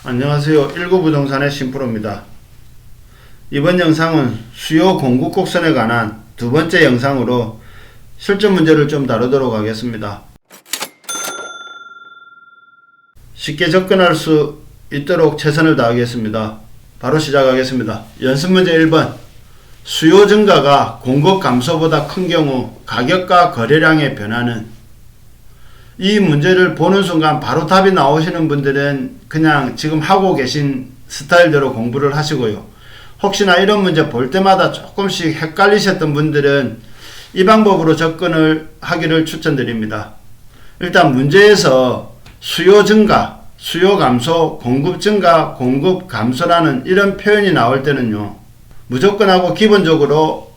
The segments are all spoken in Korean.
안녕하세요. 19부동산의 신프로입니다. 이번 영상은 수요 공급 곡선에 관한 두 번째 영상으로 실전 문제를 좀 다루도록 하겠습니다. 쉽게 접근할 수 있도록 최선을 다하겠습니다. 바로 시작하겠습니다. 연습 문제 1번. 수요 증가가 공급 감소보다 큰 경우 가격과 거래량의 변화는? 이 문제를 보는 순간 바로 답이 나오시는 분들은 그냥 지금 하고 계신 스타일대로 공부를 하시고요. 혹시나 이런 문제 볼 때마다 조금씩 헷갈리셨던 분들은 이 방법으로 접근을 하기를 추천드립니다. 일단 문제에서 수요 증가, 수요 감소, 공급 증가, 공급 감소라는 이런 표현이 나올 때는요, 무조건 하고 기본적으로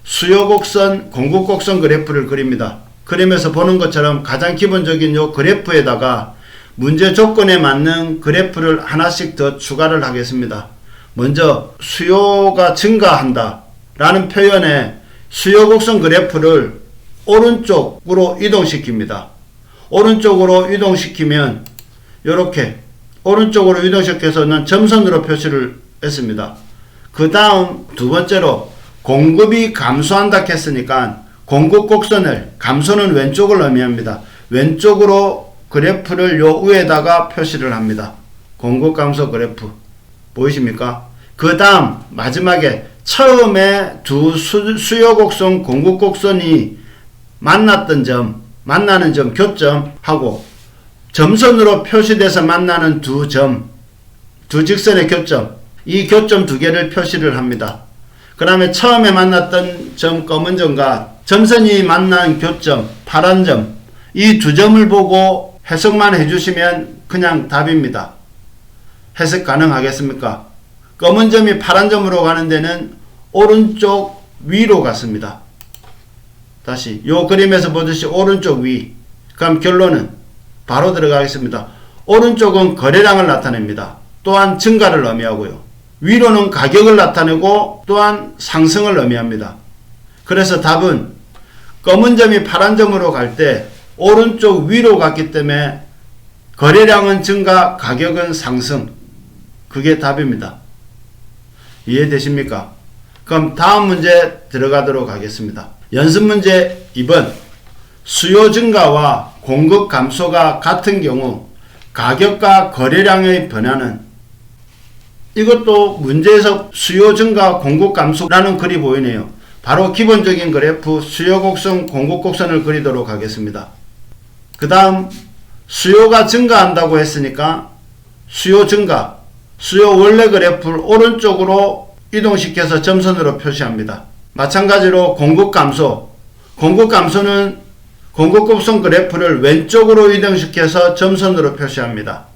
수요 곡선, 공급 곡선 그래프를 그립니다. 그림에서 보는 것처럼 가장 기본적인 요 그래프에다가 문제 조건에 맞는 그래프를 하나씩 더 추가를 하겠습니다. 먼저 수요가 증가한다 라는 표현에 수요 곡선 그래프를 오른쪽으로 이동시킵니다. 오른쪽으로 이동시키면 이렇게 오른쪽으로 이동시켜서는 점선으로 표시를 했습니다. 그 다음 두 번째로 공급이 감소한다 했으니까 공급 곡선을, 감소는 왼쪽을 의미합니다. 왼쪽으로 그래프를 요 위에다가 표시를 합니다. 공급 감소 그래프 보이십니까? 그 다음 마지막에 처음에 두 수요 곡선, 공급 곡선이 만났던 점, 만나는 점, 교점하고 점선으로 표시돼서 만나는 두 점, 두 직선의 교점, 이 교점 두 개를 표시를 합니다. 그 다음에 처음에 만났던 점, 검은 점과 점선이 만난 교점, 파란 점, 이 두 점을 보고 해석만 해주시면 그냥 답입니다. 해석 가능하겠습니까? 검은 점이 파란 점으로 가는 데는 오른쪽 위로 갔습니다. 다시 요 그림에서 보듯이 오른쪽 위. 그럼 결론은 바로 들어가겠습니다. 오른쪽은 거래량을 나타냅니다. 또한 증가를 의미하고요. 위로는 가격을 나타내고 또한 상승을 의미합니다. 그래서 답은 검은 점이 파란 점으로 갈 때 오른쪽 위로 갔기 때문에 거래량은 증가, 가격은 상승. 그게 답입니다. 이해되십니까? 그럼 다음 문제 들어가도록 하겠습니다. 연습 문제 2번. 수요 증가와 공급 감소가 같은 경우 가격과 거래량의 변화는? 이것도 문제에서 수요 증가, 공급 감소라는 글이 보이네요. 바로 기본적인 그래프 수요 곡선, 공급 곡선을 그리도록 하겠습니다. 그 다음 수요가 증가한다고 했으니까 수요 증가, 수요 원래 그래프를 오른쪽으로 이동시켜서 점선으로 표시합니다. 마찬가지로 공급 감소, 공급 감소는 공급 곡선 그래프를 왼쪽으로 이동시켜서 점선으로 표시합니다.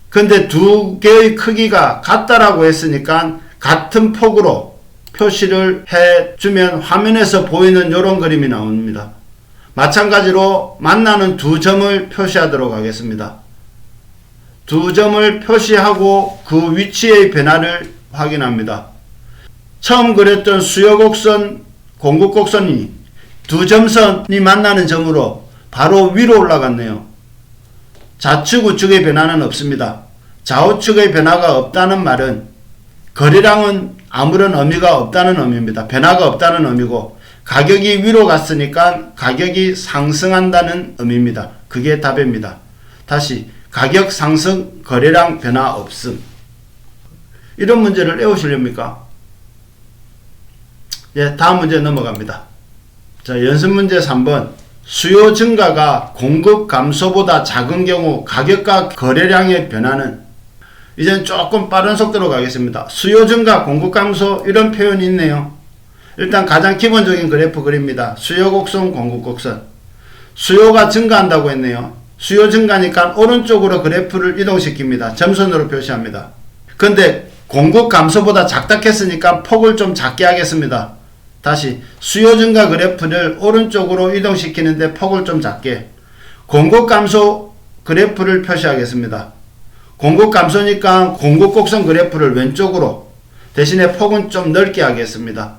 근데 두 개의 크기가 같다라고 했으니까 같은 폭으로 표시를 해주면 화면에서 보이는 이런 그림이 나옵니다. 마찬가지로 만나는 두 점을 표시하도록 하겠습니다. 두 점을 표시하고 그 위치의 변화를 확인합니다. 처음 그렸던 수요 곡선, 공급 곡선이 두 점선이 만나는 점으로 바로 위로 올라갔네요. 좌측 우측의 변화는 없습니다. 좌우측의 변화가 없다는 말은 거래량은 아무런 의미가 없다는 의미입니다. 변화가 없다는 의미고 가격이 위로 갔으니까 가격이 상승한다는 의미입니다. 그게 답입니다. 다시 가격 상승, 거래량 변화 없음. 이런 문제를 외우시렵니까? 예, 다음 문제 넘어갑니다. 자, 연습 문제 3번. 수요 증가가 공급 감소보다 작은 경우 가격과 거래량의 변화는? 이제는 조금 빠른 속도로 가겠습니다. 수요 증가, 공급 감소 이런 표현이 있네요. 일단 가장 기본적인 그래프 그립니다. 수요 곡선, 공급 곡선. 수요가 증가한다고 했네요. 수요 증가니까 오른쪽으로 그래프를 이동시킵니다. 점선으로 표시합니다. 근데 공급 감소보다 작다 했으니까 폭을 좀 작게 하겠습니다. 다시 수요 증가 그래프를 오른쪽으로 이동시키는데 폭을 좀 작게. 공급 감소 그래프를 표시하겠습니다. 공급 감소니까 공급 곡선 그래프를 왼쪽으로, 대신에 폭은 좀 넓게 하겠습니다.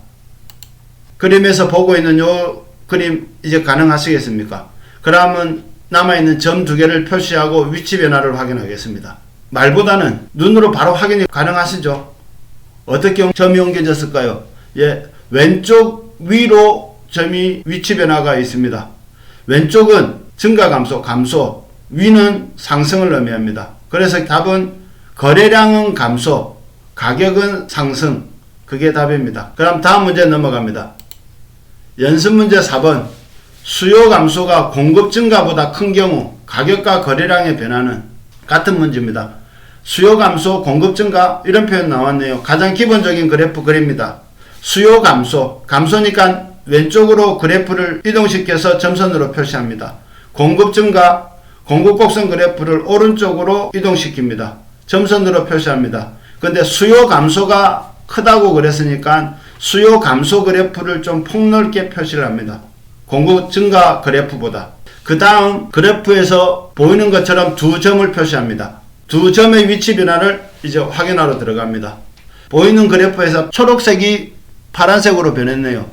그림에서 보고 있는 요 그림 이제 가능하시겠습니까? 그러면 남아있는 점 두 개를 표시하고 위치 변화를 확인하겠습니다. 말보다는 눈으로 바로 확인이 가능하시죠? 어떻게 점이 옮겨졌을까요? 예, 왼쪽 위로 점이 위치 변화가 있습니다. 왼쪽은 증가 감소, 감소, 위는 상승을 의미합니다. 그래서 답은 거래량은 감소, 가격은 상승. 그게 답입니다. 그럼 다음 문제 넘어갑니다. 연습 문제 4번. 수요 감소가 공급 증가보다 큰 경우 가격과 거래량의 변화는? 같은 문제입니다. 수요 감소, 공급 증가 이런 표현 나왔네요. 가장 기본적인 그래프 그립니다. 수요 감소, 감소니까 왼쪽으로 그래프를 이동시켜서 점선으로 표시합니다. 공급 증가, 공급 곡선 그래프를 오른쪽으로 이동시킵니다. 점선으로 표시합니다. 근데 수요 감소가 크다고 그랬으니까 수요 감소 그래프를 좀 폭넓게 표시를 합니다. 공급 증가 그래프보다. 그 다음 그래프에서 보이는 것처럼 두 점을 표시합니다. 두 점의 위치 변화를 이제 확인하러 들어갑니다. 보이는 그래프에서 초록색이 파란색으로 변했네요.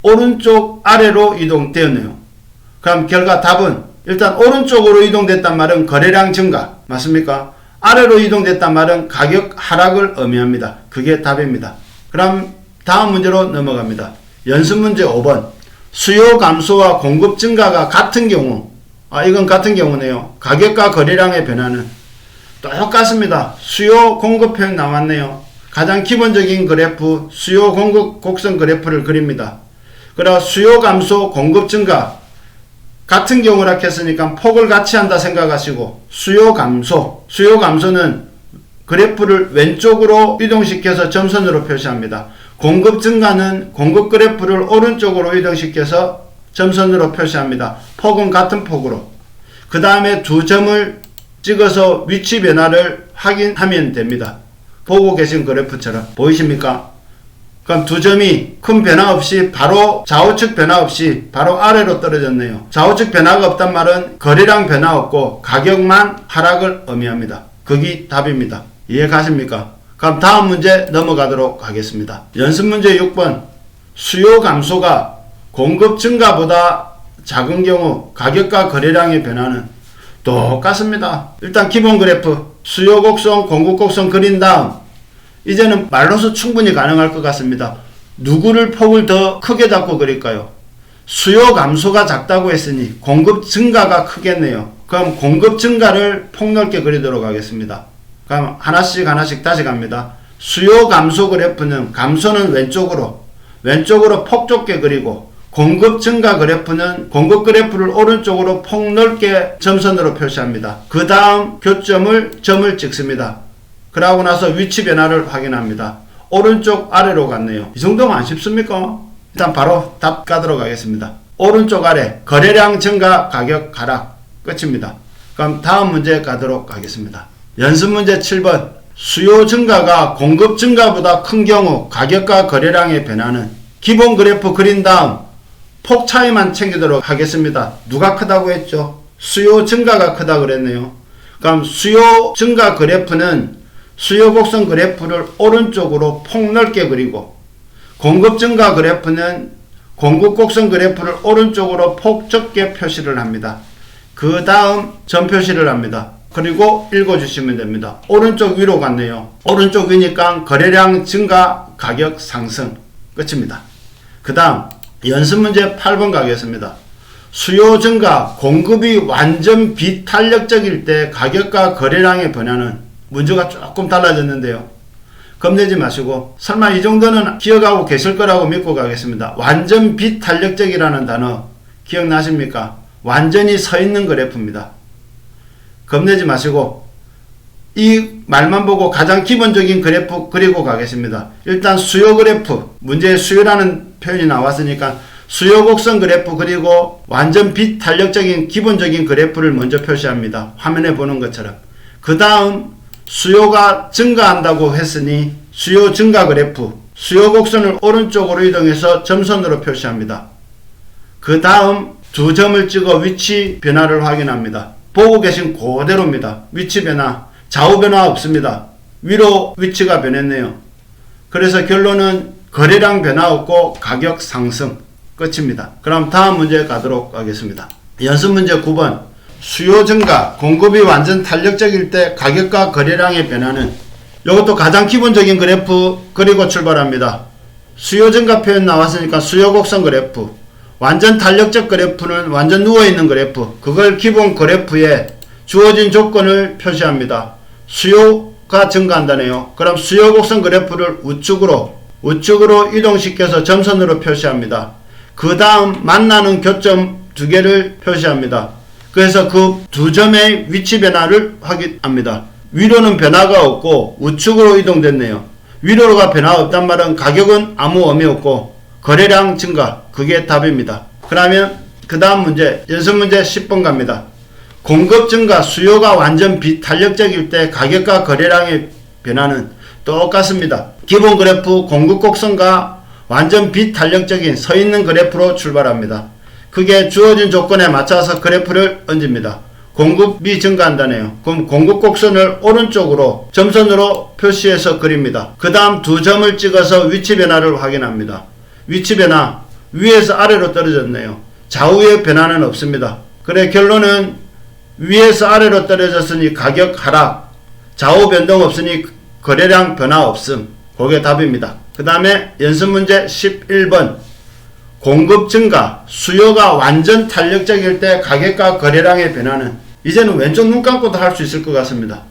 오른쪽 아래로 이동되었네요. 그럼 결과 답은 일단 오른쪽으로 이동됐단 말은 거래량 증가 맞습니까? 아래로 이동됐단 말은 가격 하락을 의미합니다. 그게 답입니다. 그럼 다음 문제로 넘어갑니다. 연습 문제 5번. 수요 감소와 공급 증가가 같은 경우, 이건 같은 경우네요. 가격과 거래량의 변화는 똑같습니다. 수요 공급 표현 나왔네요. 가장 기본적인 그래프 수요 공급 곡선 그래프를 그립니다. 그러나 수요 감소 공급 증가 같은 경우라 했으니까 폭을 같이 한다 생각하시고 수요 감소는 그래프를 왼쪽으로 이동시켜서 점선으로 표시합니다. 공급 증가는 공급 그래프를 오른쪽으로 이동시켜서 점선으로 표시합니다. 폭은 같은 폭으로. 그 다음에 두 점을 찍어서 위치 변화를 확인하면 됩니다. 보고 계신 그래프처럼 보이십니까? 그럼 두 점이 큰 변화 없이 바로 좌우측 변화 없이 바로 아래로 떨어졌네요. 좌우측 변화가 없단 말은 거래량 변화 없고 가격만 하락을 의미합니다. 그게 답입니다. 이해 가십니까? 그럼 다음 문제 넘어가도록 하겠습니다. 연습 문제 6번. 수요 감소가 공급 증가보다 작은 경우 가격과 거래량의 변화는? 똑같습니다. 일단 기본 그래프 수요 곡선 공급 곡선 그린 다음 이제는 말로서 충분히 가능할 것 같습니다. 누구를 폭을 더 크게 잡고 그릴까요? 수요 감소가 작다고 했으니 공급 증가가 크겠네요. 그럼 공급 증가를 폭넓게 그리도록 하겠습니다. 그럼 하나씩 다시 갑니다. 수요 감소 그래프는 감소는 왼쪽으로 폭 좁게 그리고 공급 증가 그래프는 공급 그래프를 오른쪽으로 폭넓게 점선으로 표시합니다. 그 다음 점을 찍습니다. 그러고 나서 위치 변화를 확인합니다. 오른쪽 아래로 갔네요. 이 정도면 안 쉽습니까? 일단 바로 답 가도록 하겠습니다. 오른쪽 아래 거래량 증가 가격 하락 끝입니다. 그럼 다음 문제 가도록 하겠습니다. 연습 문제 7번. 수요 증가가 공급 증가보다 큰 경우 가격과 거래량의 변화는? 기본 그래프 그린 다음 폭 차이만 챙기도록 하겠습니다. 누가 크다고 했죠? 수요 증가가 크다고 그랬네요. 그럼 수요 증가 그래프는 수요 곡선 그래프를 오른쪽으로 폭넓게 그리고 공급 증가 그래프는 공급 곡선 그래프를 오른쪽으로 폭 좁게 표시를 합니다. 그 다음 점 표시를 합니다. 그리고 읽어주시면 됩니다. 오른쪽 위로 갔네요. 오른쪽 위니까 거래량 증가 가격 상승 끝입니다. 그 다음 연습 문제 8번 가겠습니다. 수요 증가 공급이 완전 비탄력적일 때 가격과 거래량의 변화는? 문제가 조금 달라졌는데요. 겁내지 마시고 설마 이 정도는 기억하고 계실 거라고 믿고 가겠습니다. 완전 비탄력적이라는 단어 기억나십니까? 완전히 서 있는 그래프입니다. 겁내지 마시고 이 말만 보고 가장 기본적인 그래프 그리고 가겠습니다. 일단 수요 그래프, 문제에 수요라는 표현이 나왔으니까 수요 곡선 그래프 그리고 완전 비탄력적인 기본적인 그래프를 먼저 표시합니다. 화면에 보는 것처럼. 그 다음 수요가 증가한다고 했으니 수요 증가 그래프, 수요 곡선을 오른쪽으로 이동해서 점선으로 표시합니다. 그 다음 두 점을 찍어 위치 변화를 확인합니다. 보고 계신 그대로입니다. 위치 변화, 좌우 변화 없습니다. 위로 위치가 변했네요. 그래서 결론은 거래량 변화 없고 가격 상승 끝입니다. 그럼 다음 문제 가도록 하겠습니다. 연습 문제 9번. 수요 증가, 공급이 완전 탄력적일 때 가격과 거래량의 변화는 이것도 가장 기본적인 그래프 그리고 출발합니다. 수요 증가 표현 나왔으니까 수요 곡선 그래프, 완전 탄력적 그래프는 완전 누워있는 그래프, 그걸 기본 그래프에 주어진 조건을 표시합니다. 수요가 증가한다네요. 그럼 수요 곡선 그래프를 우측으로 이동시켜서 점선으로 표시합니다. 그 다음 만나는 교점 두 개를 표시합니다. 그래서 그 두 점의 위치 변화를 확인합니다. 위로는 변화가 없고 우측으로 이동됐네요. 위로가 변화 없단 말은 가격은 아무 의미 없고 거래량 증가, 그게 답입니다. 그러면 그 다음 문제, 연습 문제 10번 갑니다. 공급 증가, 수요가 완전 비탄력적일 때 가격과 거래량의 변화는 똑같습니다. 기본 그래프 공급 곡선과 완전 비탄력적인 서있는 그래프로 출발합니다. 그게 주어진 조건에 맞춰서 그래프를 얹습니다. 공급이 증가한다네요. 그럼 공급 곡선을 오른쪽으로 점선으로 표시해서 그립니다. 그 다음 두 점을 찍어서 위치 변화를 확인합니다. 위치 변화, 위에서 아래로 떨어졌네요. 좌우의 변화는 없습니다. 그래, 결론은 위에서 아래로 떨어졌으니 가격 하락, 좌우 변동 없으니 거래량 변화 없음. 그게 답입니다. 그 다음에 연습 문제 11번. 공급 증가, 수요가 완전 탄력적일 때 가격과 거래량의 변화는, 이제는 왼쪽 눈 감고도 할 수 있을 것 같습니다.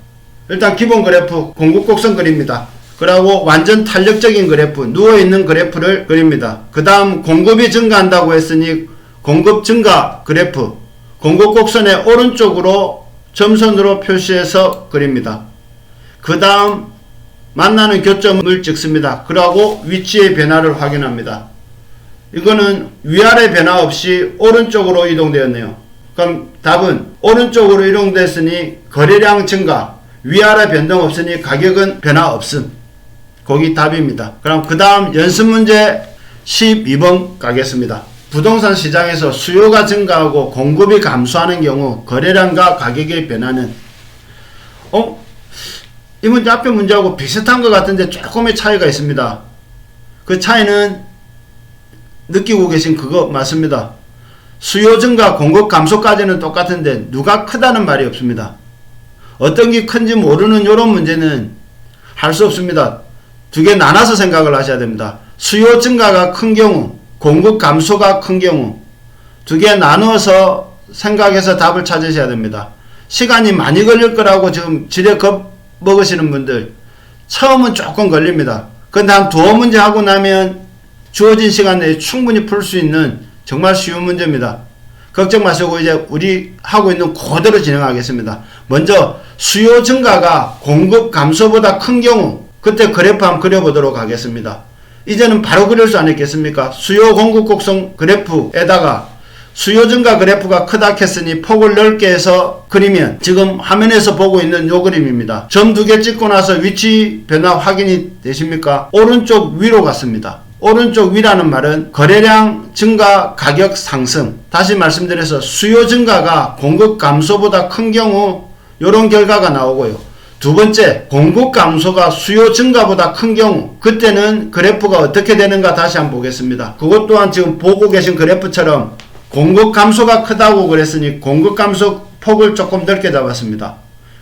일단 기본 그래프 공급 곡선 그립니다. 그리고 완전 탄력적인 그래프, 누워있는 그래프를 그립니다. 그 다음 공급이 증가한다고 했으니 공급 증가 그래프, 공급 곡선의 오른쪽으로 점선으로 표시해서 그립니다. 그 다음 만나는 교점을 찍습니다. 그리고 위치의 변화를 확인합니다. 이거는 위아래 변화 없이 오른쪽으로 이동되었네요. 그럼 답은 오른쪽으로 이동됐으니 거래량 증가, 위아래 변동 없으니 가격은 변화 없음. 거기 답입니다. 그럼 그 다음 연습 문제 12번 가겠습니다. 부동산 시장에서 수요가 증가하고 공급이 감소하는 경우 거래량과 가격의 변화는, 이 문제 앞에 문제하고 비슷한 것 같은데 조금의 차이가 있습니다. 그 차이는 느끼고 계신 그거 맞습니다. 수요 증가 공급 감소까지는 똑같은데 누가 크다는 말이 없습니다. 어떤 게 큰지 모르는 이런 문제는 할 수 없습니다. 두 개 나눠서 생각을 하셔야 됩니다. 수요 증가가 큰 경우, 공급 감소가 큰 경우, 두 개 나누어서 생각해서 답을 찾으셔야 됩니다. 시간이 많이 걸릴 거라고 지금 지레 겁 먹으시는 분들, 처음은 조금 걸립니다. 근데 한 두어 문제 하고 나면 주어진 시간 내에 충분히 풀 수 있는 정말 쉬운 문제입니다. 걱정 마시고 이제 우리 하고 있는 그대로 진행하겠습니다. 먼저 수요 증가가 공급 감소보다 큰 경우, 그때 그래프 한번 그려보도록 하겠습니다. 이제는 바로 그릴 수 않겠습니까? 수요 공급 곡선 그래프에다가 수요 증가 그래프가 크다 했으니 폭을 넓게 해서 그리면 지금 화면에서 보고 있는 요 그림입니다. 점 두 개 찍고 나서 위치 변화 확인이 되십니까? 오른쪽 위로 갔습니다. 오른쪽 위라는 말은 거래량 증가, 가격 상승. 다시 말씀드려서 수요 증가가 공급 감소보다 큰 경우 이런 결과가 나오고요. 두 번째, 공급 감소가 수요 증가보다 큰 경우, 그때는 그래프가 어떻게 되는가 다시 한번 보겠습니다. 그것 또한 지금 보고 계신 그래프처럼 공급 감소가 크다고 그랬으니 공급 감소 폭을 조금 넓게 잡았습니다.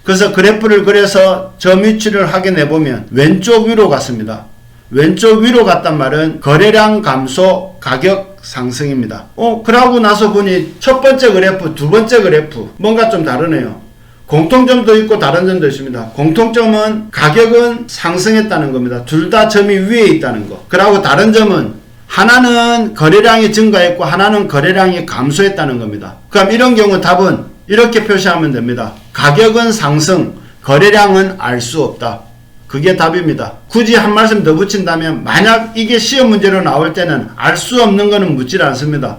그래서 그래프를 그려서 점 위치를 확인해 보면 왼쪽 위로 갔습니다. 왼쪽 위로 갔단 말은 거래량 감소, 가격 상승입니다. 그러고 나서 보니 첫 번째 그래프, 두 번째 그래프 뭔가 좀 다르네요. 공통점도 있고 다른 점도 있습니다. 공통점은 가격은 상승했다는 겁니다. 둘 다 점이 위에 있다는 거. 그리고 다른 점은 하나는 거래량이 증가했고 하나는 거래량이 감소했다는 겁니다. 그럼 이런 경우 답은 이렇게 표시하면 됩니다. 가격은 상승, 거래량은 알 수 없다. 그게 답입니다. 굳이 한 말씀 더 붙인다면 만약 이게 시험 문제로 나올 때는 알 수 없는 거는 묻질 않습니다.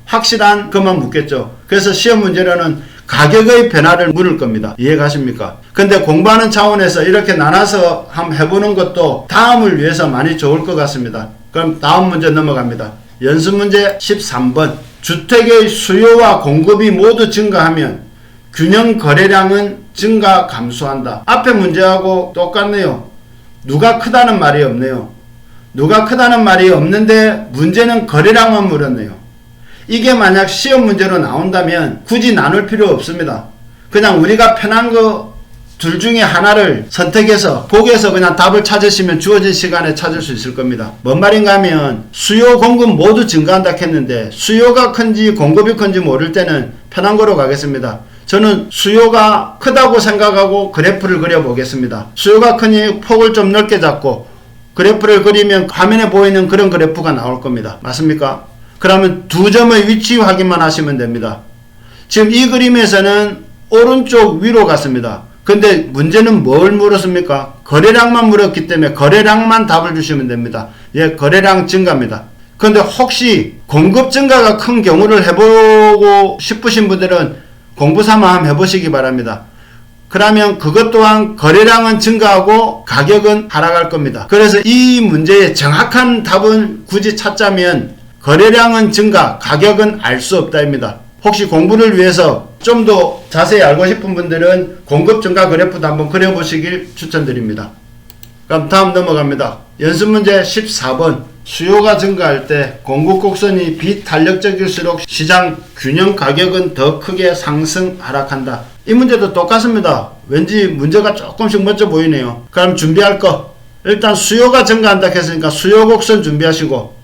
확실한 것만 묻겠죠. 그래서 시험 문제로는 가격의 변화를 물을 겁니다. 이해가십니까? 근데 공부하는 차원에서 이렇게 나눠서 한번 해보는 것도 다음을 위해서 많이 좋을 것 같습니다. 그럼 다음 문제 넘어갑니다. 연습 문제 13번. 주택의 수요와 공급이 모두 증가하면 균형 거래량은 증가 감소한다. 앞에 문제하고 똑같네요. 누가 크다는 말이 없네요. 누가 크다는 말이 없는데 문제는 거래량만 물었네요. 이게 만약 시험 문제로 나온다면 굳이 나눌 필요 없습니다. 그냥 우리가 편한 거 둘 중에 하나를 선택해서 거기에서 그냥 답을 찾으시면 주어진 시간에 찾을 수 있을 겁니다. 뭔 말인가 하면 수요 공급 모두 증가한다 했는데 수요가 큰지 공급이 큰지 모를 때는 편한 거로 가겠습니다. 저는 수요가 크다고 생각하고 그래프를 그려보겠습니다. 수요가 크니 폭을 좀 넓게 잡고 그래프를 그리면 화면에 보이는 그런 그래프가 나올 겁니다. 맞습니까? 그러면 두 점의 위치 확인만 하시면 됩니다. 지금 이 그림에서는 오른쪽 위로 갔습니다. 근데 문제는 뭘 물었습니까? 거래량만 물었기 때문에 거래량만 답을 주시면 됩니다. 예, 거래량 증가입니다. 근데 혹시 공급 증가가 큰 경우를 해보고 싶으신 분들은 공부 삼아 한번 해보시기 바랍니다. 그러면 그것 또한 거래량은 증가하고 가격은 하락할 겁니다. 그래서 이 문제의 정확한 답은 굳이 찾자면 거래량은 증가, 가격은 알 수 없다입니다. 혹시 공부를 위해서 좀 더 자세히 알고 싶은 분들은 공급 증가 그래프도 한번 그려보시길 추천드립니다. 그럼 다음 넘어갑니다. 연습 문제 14번. 수요가 증가할 때 공급 곡선이 비탄력적일수록 시장 균형 가격은 더 크게 상승 하락한다. 이 문제도 똑같습니다. 왠지 문제가 조금씩 멋져 보이네요. 그럼 준비할 거 일단 수요가 증가한다 했으니까 수요 곡선 준비하시고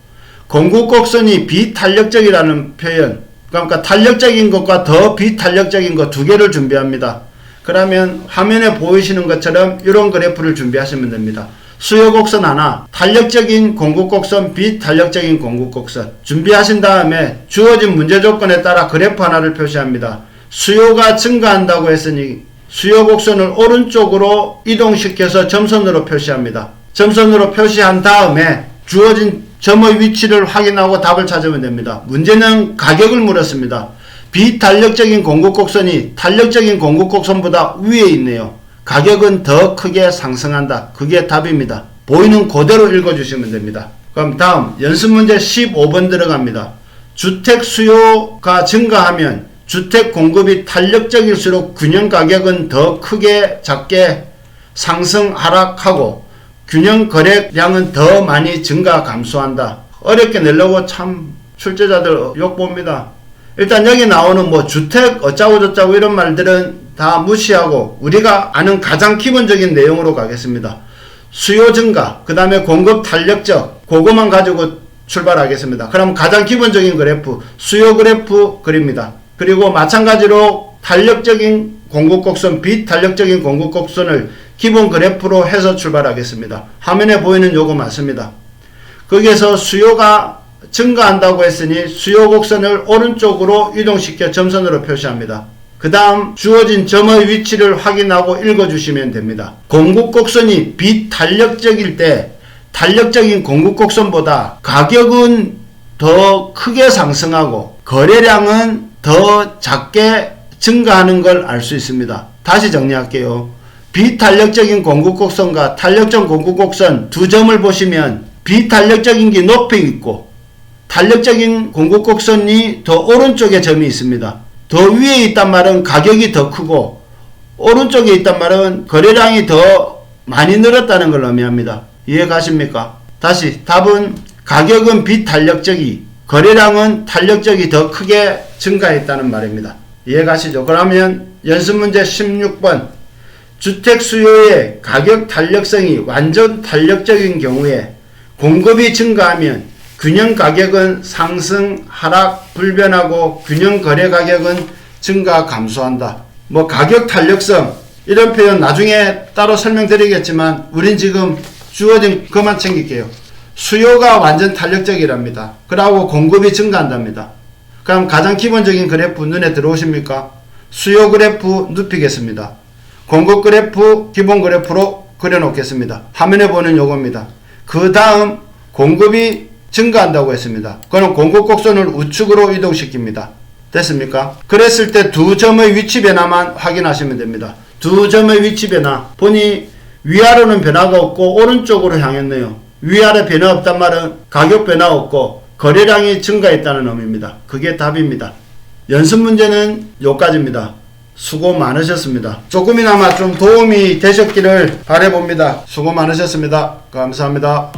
공급 곡선이 비탄력적이라는 표현, 그러니까 탄력적인 것과 더 비탄력적인 것 두 개를 준비합니다. 그러면 화면에 보이시는 것처럼 이런 그래프를 준비하시면 됩니다. 수요 곡선 하나, 탄력적인 공급 곡선, 비탄력적인 공급 곡선 준비하신 다음에 주어진 문제 조건에 따라 그래프 하나를 표시합니다. 수요가 증가한다고 했으니 수요 곡선을 오른쪽으로 이동시켜서 점선으로 표시합니다. 점선으로 표시한 다음에 주어진 점의 위치를 확인하고 답을 찾으면 됩니다. 문제는 가격을 물었습니다. 비탄력적인 공급 곡선이 탄력적인 공급 곡선보다 위에 있네요. 가격은 더 크게 상승한다. 그게 답입니다. 보이는 그대로 읽어주시면 됩니다. 그럼 다음 연습 문제 15번 들어갑니다. 주택 수요가 증가하면 주택 공급이 탄력적일수록 균형 가격은 더 크게 작게 상승 하락하고 균형 거래량은 더 많이 증가 감소한다. 어렵게 내려고 참 출제자들 욕봅니다. 일단 여기 나오는 뭐 주택 어쩌고 저쩌고 이런 말들은 다 무시하고 우리가 아는 가장 기본적인 내용으로 가겠습니다. 수요 증가, 그 다음에 공급 탄력적, 그거만 가지고 출발하겠습니다. 그럼 가장 기본적인 그래프, 수요 그래프 그립니다. 그리고 마찬가지로 탄력적인 공급 곡선, 비탄력적인 공급 곡선을 기본 그래프로 해서 출발하겠습니다. 화면에 보이는 요거 맞습니다. 거기에서 수요가 증가한다고 했으니 수요 곡선을 오른쪽으로 이동시켜 점선으로 표시합니다. 그 다음 주어진 점의 위치를 확인하고 읽어주시면 됩니다. 공급 곡선이 비탄력적일 때 탄력적인 공급 곡선보다 가격은 더 크게 상승하고 거래량은 더 작게 증가하는 걸 알 수 있습니다. 다시 정리할게요. 비탄력적인 공급곡선과 탄력적 공급곡선 두 점을 보시면 비탄력적인 게 높이 있고 탄력적인 공급곡선이 더 오른쪽에 점이 있습니다. 더 위에 있단 말은 가격이 더 크고 오른쪽에 있단 말은 거래량이 더 많이 늘었다는 걸 의미합니다. 이해 가십니까? 다시 답은 가격은 비탄력적이 거래량은 탄력적이 더 크게 증가했다는 말입니다. 이해 가시죠? 그러면 연습 문제 16번 주택 수요의 가격 탄력성이 완전 탄력적인 경우에 공급이 증가하면 균형 가격은 상승, 하락, 불변하고 균형 거래 가격은 증가, 감소한다. 뭐 가격 탄력성 이런 표현 나중에 따로 설명드리겠지만 우린 지금 주어진 것만 챙길게요. 수요가 완전 탄력적이랍니다. 그러고 공급이 증가한답니다. 그럼 가장 기본적인 그래프 눈에 들어오십니까? 수요 그래프 눕히겠습니다. 공급 그래프 기본 그래프로 그려놓겠습니다. 화면에 보는 요겁니다. 그 다음 공급이 증가한다고 했습니다. 그럼 공급 곡선을 우측으로 이동시킵니다. 됐습니까? 그랬을 때 두 점의 위치 변화만 확인하시면 됩니다. 두 점의 위치 변화 보니 위아래는 변화가 없고 오른쪽으로 향했네요. 위아래 변화 없단 말은 가격 변화 없고 거래량이 증가했다는 의미입니다. 그게 답입니다. 연습 문제는 여기까지입니다. 수고 많으셨습니다. 조금이나마 좀 도움이 되셨기를 바라봅니다. 수고 많으셨습니다. 감사합니다.